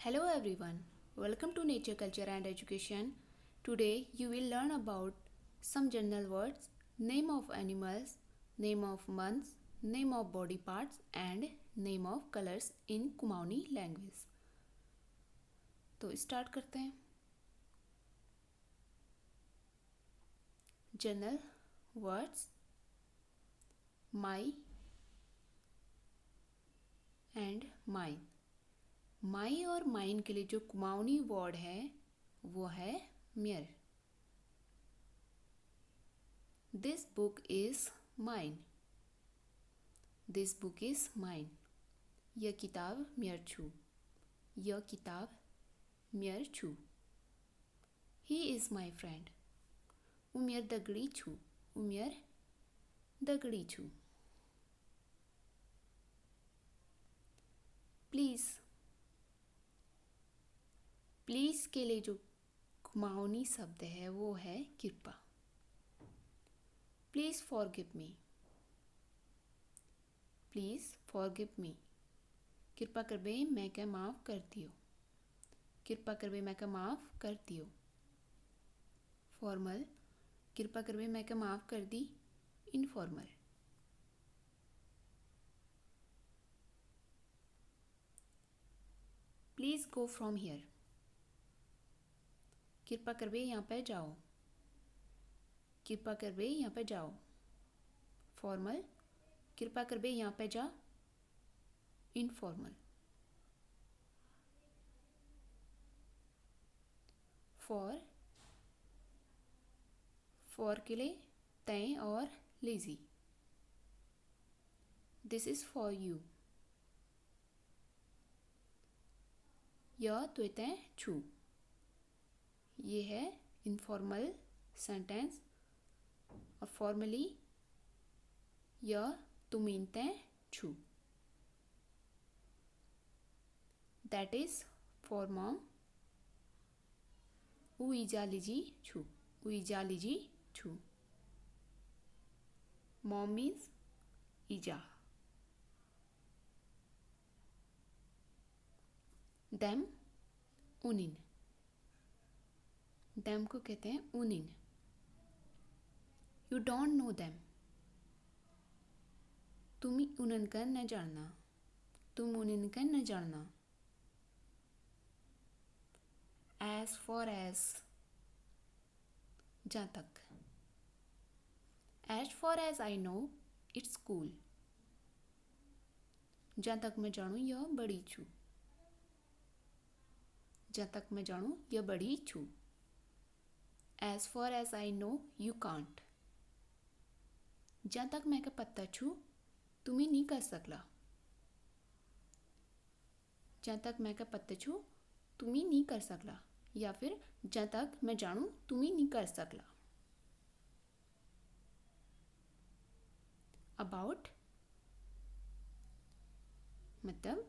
Hello everyone, welcome to Nature, Culture and Education. Today you will learn about some general words, name of animals, name of months, name of body parts and name of colors in Kumauni language. तो start करते हैं. General words my and mine. My और mine के लिए जो Kumaoni word है वो है mayor. This book is mine. This book is mine. यह किताब मेयर छू. यह किताब मेयर छू. He is my friend. उमेर दगड़ी छू. उमेर दगड़ी छू. प्लीज़. प्लीज़ के लिए जो कुमाऊनी शब्द है वो है कृपा. Please forgive me. Please forgive me. कृपा कर बे मैं क्या माफ़ कर दियो. कृपा कर बे मैं क्या माफ़ कर दियो. फॉर्मल. कृपा कर बे मैं क्या माफ़ कर दी. Informal. Please go from here. कृपा कर बे यहाँ पे जाओ. कृपा कर बे यहाँ पे जाओ. फॉर्मल. कृपा कर बे यहाँ पे जा. इनफॉर्मल. फॉर के लिए तय और lazy. This is for you. यह तो तय छू. ये है इनफॉर्मल सेंटेंस. और फॉर्मली यह तुम तय छू. That is for mom. उईजा लीजी छू. उईजा लीजी छू. मॉम मीन्स ईजा. देम उनिन. देम को कहते हैं उनिन. You don't know them. तुम उनका न जानना. तुम उनका न जानना. एज फॉर एज जहाँ तक. As far as I know it's cool. जहाँ तक मैं जानूँ यह बड़ी छू. जहाँ तक मैं जानूँ यह बड़ी छू. As far as I know you can't. जहाँ तक मैं का पत्ता छू तुम्हें नहीं कर सकला. जहाँ तक मैं का पत्ता छू तुम्हें नहीं कर सकला. या फिर जहाँ तक मैं जानूँ तुम्हें नहीं कर सकला. अबाउट मतलब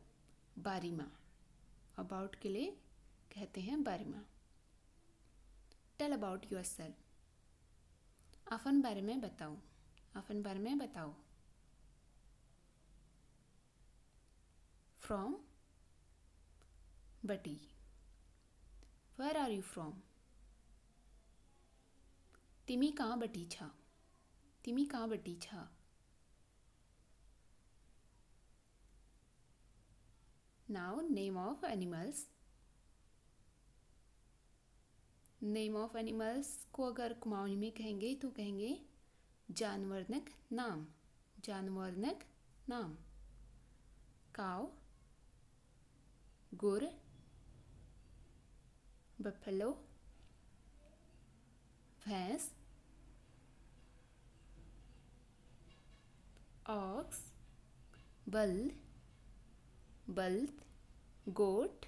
बारे में. अबाउट के लिए कहते हैं बारे में. Tell about yourself. अपन बारे में बताओ. अपन बारे में बताओ. फ्रॉम बटी. Where are you from. तिमी कहाँ बटी छा. तिमी कहाँ बटी छा. Now name of animals. Name of animals को अगर कुमाऊनी में कहेंगे तो कहेंगे जानवरनक नाम. जानवरनक नाम. काव. गुर. बफेलो. भैंस. ऑक्स. बल्द. बल्द. गोट.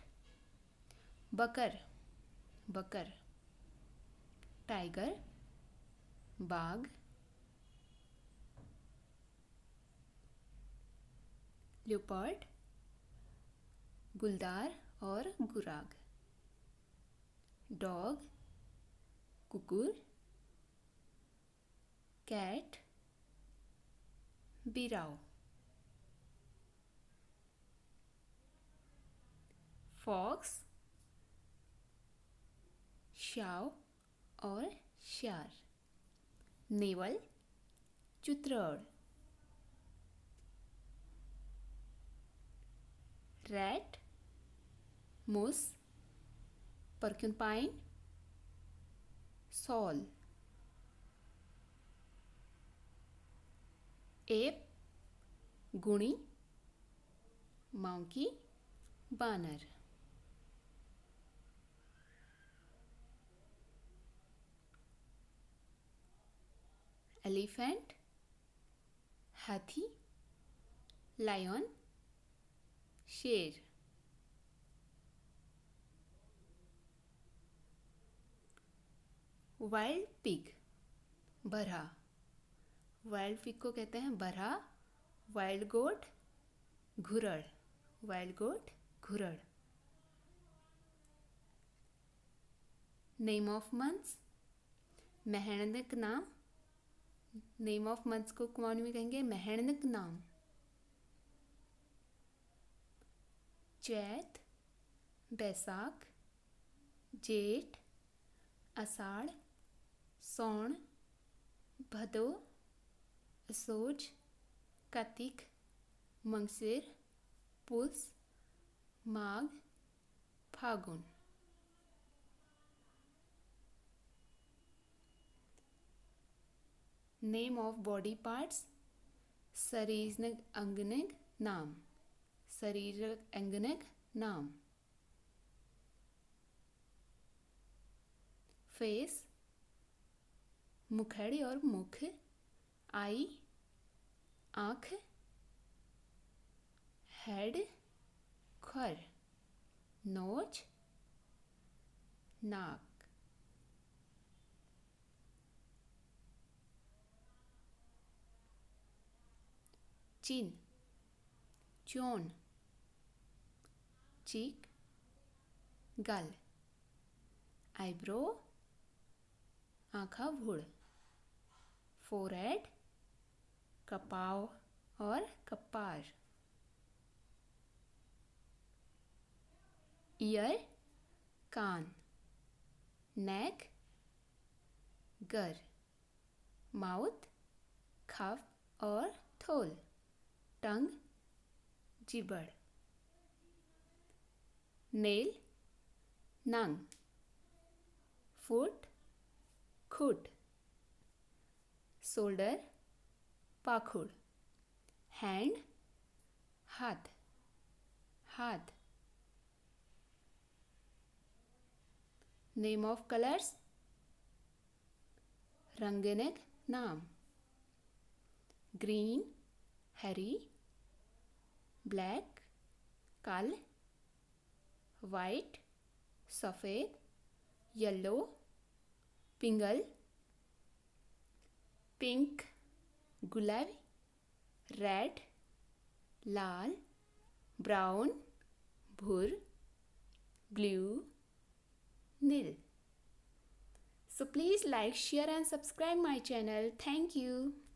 बकर. बकर. टाइगर. बाघ. लियोपार्ड. गुलदार और गुराग. डॉग. कुकुर. कैट. बिराव. fox, shao और शार. नेवल, चुत्रड़. rat, मूस, porcupine, सॉल. एप, गुणी, monkey, बानर. एलिफेंट, हाथी, लायन, शेर. वाइल्ड पिग, बरहा. वाइल्ड पिग को कहते हैं बरहा. वाइल्ड गोट, घुरड़. वाइल्ड गोट, घुरड़. नेम ऑफ मंथ्स, मेहणनक नाम. नेम ऑफ मंथ्स को कुमाऊनी में कहेंगे मेहणनक नाम. चैत, बैसाख, जेठ, आषाढ़, सौण, भदो, असोज, कार्तिक, मंगसिर, पुस, माघ, फागुन. नेम ऑफ बॉडी पार्ट्स, शरीर अंगनग नाम. शरीर अंगनग नाम. फेस, मुखड़ी और मुख. आई, आँख. हेड, खर. नोज, नाक. चिन, चोन. चीक, गाल. आईब्रो, आँखा भूड़. फोरहेड, कपाव और कपार. ईयर, कान. नेक, गर. माउथ, खप और थोल. टंग, जिबड़. नेल, नंग. फुट, खुट. शोल्डर, पाखुड़. हैंड, हाथ. हाथ. नेम ऑफ कलर्स, रंगनक नाम. ग्रीन, हरी. ब्लैक, काल. वाइट, सफ़ेद. येलो, पिंगल. पिंक, गुलाबी. रेड, लाल. ब्राउन, भूर. ब्लू, नील. So please like, share and subscribe my channel. Thank you.